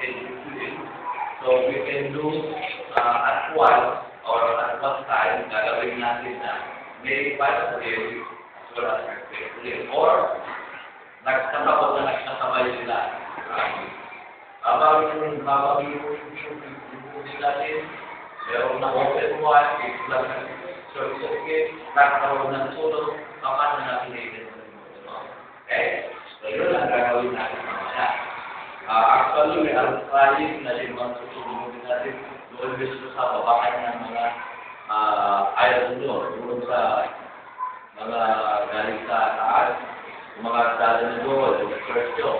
in between. So we can do at once or at one time, gagawin natin na may bicycle as well as bicycle. Or nagtatapos na nagsasabay sila. Habang yung natin, merong na-open one, i-plug na circuit, nagkaroon ng solo, paano natin i-identify. Okay? So yun ang gagawin natin mamaya. Actually, we are trying na din magsusunod natin doon gusto sa babakan ng mga iron doon sa mga galing sa taas, mga dala na doon, the first job.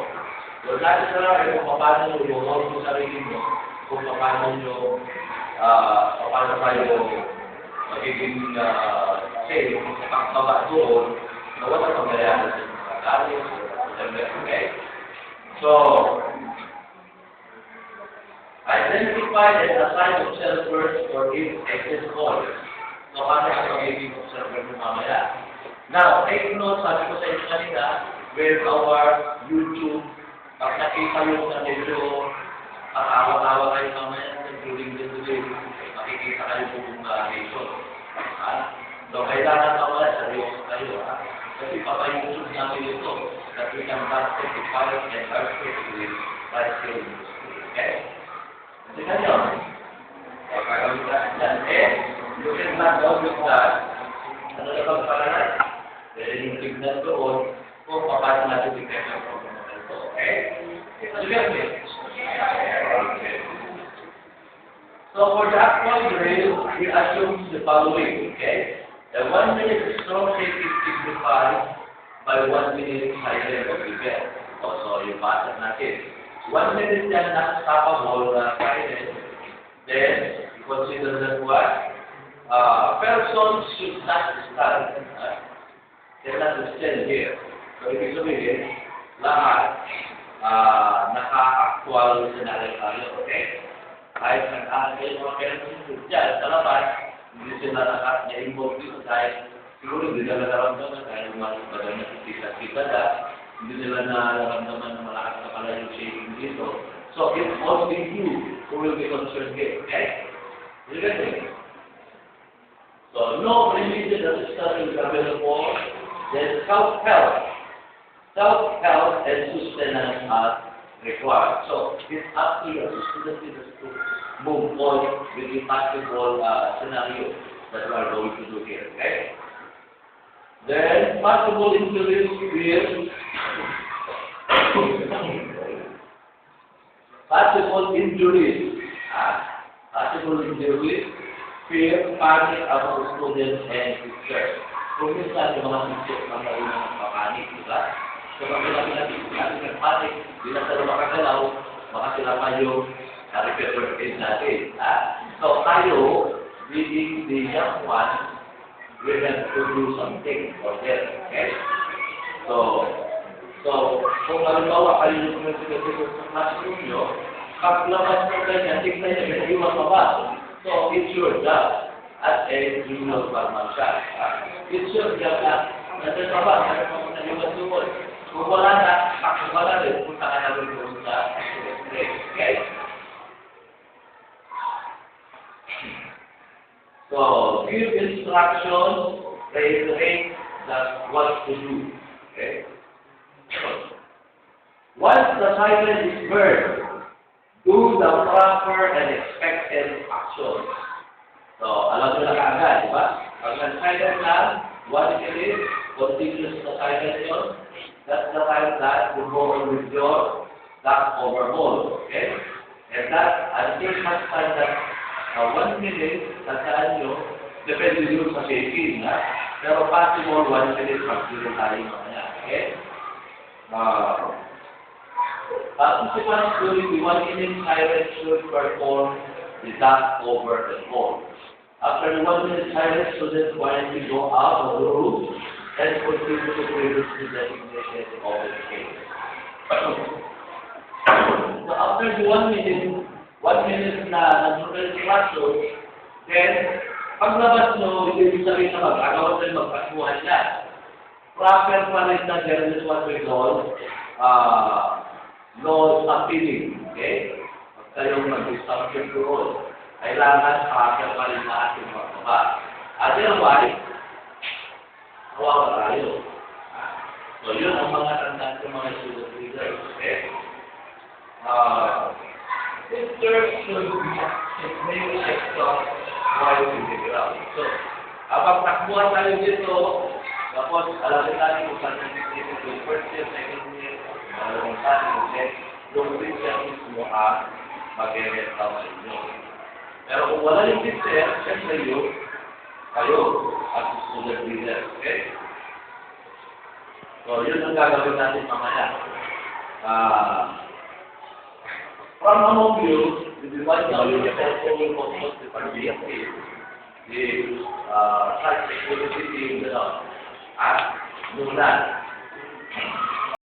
So natin sa rin kung paano yung hold mo sarili mo, kung paano yung paano tayo magiging safe sa pagbaba doon na wala pagkayaan sa mga galing. Okay? So, identify and assign observers for each exit call. So, paano ang magiging observer mo mamaya? Now, take note, sabi ko sa inyo kanina, with our YouTube, pag nakita yung na medyo atawa-tawa kayo mamaya, including the today, makikita kayo buong nation. So, kailangan mamaya, seryoso kayo. Kasi papa-YouTube namin ito, that we can testify and perfect with right skills. Okay? Kasi kanyo, kagawin natin yan. You can not go with that. Ano na bang palanan? Dahil yung tignan doon, kung paano natin tignan yung problem ito. Okay? So for the actual drill, we assume the following. Okay? The 1 minute strong shake is signified by 1 minute silent of the bell. So yung basa natin. 1 minute yan nakakapable na silent. Then, you consider that what? Person should not stand. They not stand here. So ibig sabihin, lahat naka-actual scenario tayo. Okay? Kahit nag-aagay mga kailangan dyan sa labas, hindi sila na-involve dito dahil siguro hindi nila naramdaman dahil umasok na kita na hindi nila naramdaman na malakas na pala yung shaking dito. So, it's only you who will be concerned here. Okay? You get it? So, no immediate assistance is available. Then self-help. Self-help and sustenance are required. So, it's up to you as a student to move on with the possible scenario that we are going to do here. Okay? Then, possible injuries will possible injuries, fear, panic among students and teachers. Kung minsan yung mga teachers ang marunong ng panic, diba? So, pag natin ng panic, di na sila makagalaw, baka sila pa yung repair case natin. So, tayo, reading the young one, we have to do something for them. Okay? So, kung halimbawa kayo yung communication sa classroom nyo, paglabas ng ganyan, tignan nyo, may iwan pa ba? So, it's your job as a junior farmer siya. It's your job na nandun pa ba? Naliwan doon. Kung wala na, kung wala rin, punta ka na rin doon sa okay? So, give instructions, reiterate that what to do. Okay? Once the silence is heard, do the proper and expected actions. So, alam nyo na kaagad, di ba? Pag nag-silent lang, what it is, continuous na silent yun, that's the time that you go on with your back overhaul. Okay? And that, until such time that 1 minute, tandaan nyo, depende yun sa shaking, ha? Pero possible 1 minute mag-zero tayo mamaya. Okay? Participants during the 1 minute silence should perform the duck over the phone. After the 1 minute silence, students quietly go out of the room and continue to previously designated of the case. So after the 1 minute na nag-progress classroom, then paglabas nyo, hindi sabihin na mag-agawan din magpasuhan na. Proper pa rin na there is what we call no stampeding. Okay? kayong mag-discussion doon. Kailangan pakakal pa rin na ating mga baba. Otherwise, hawa tayo. So, yun ang mga tandaan ng mga student leaders. Okay? Sister should be extra while in the ground. So, habang takbuhan tayo dito, tapos alamin natin kung saan nagtitipid yung first year, second year, malamang tayo, okay? Yung teacher mismo ang mag-get out sa inyo. Pero kung wala yung teacher, siyempre yun, kayo, as student leader, okay? So, yun ang gagawin natin mamaya. From among you, the divine knowledge of the participate, the child security team, at Nunan.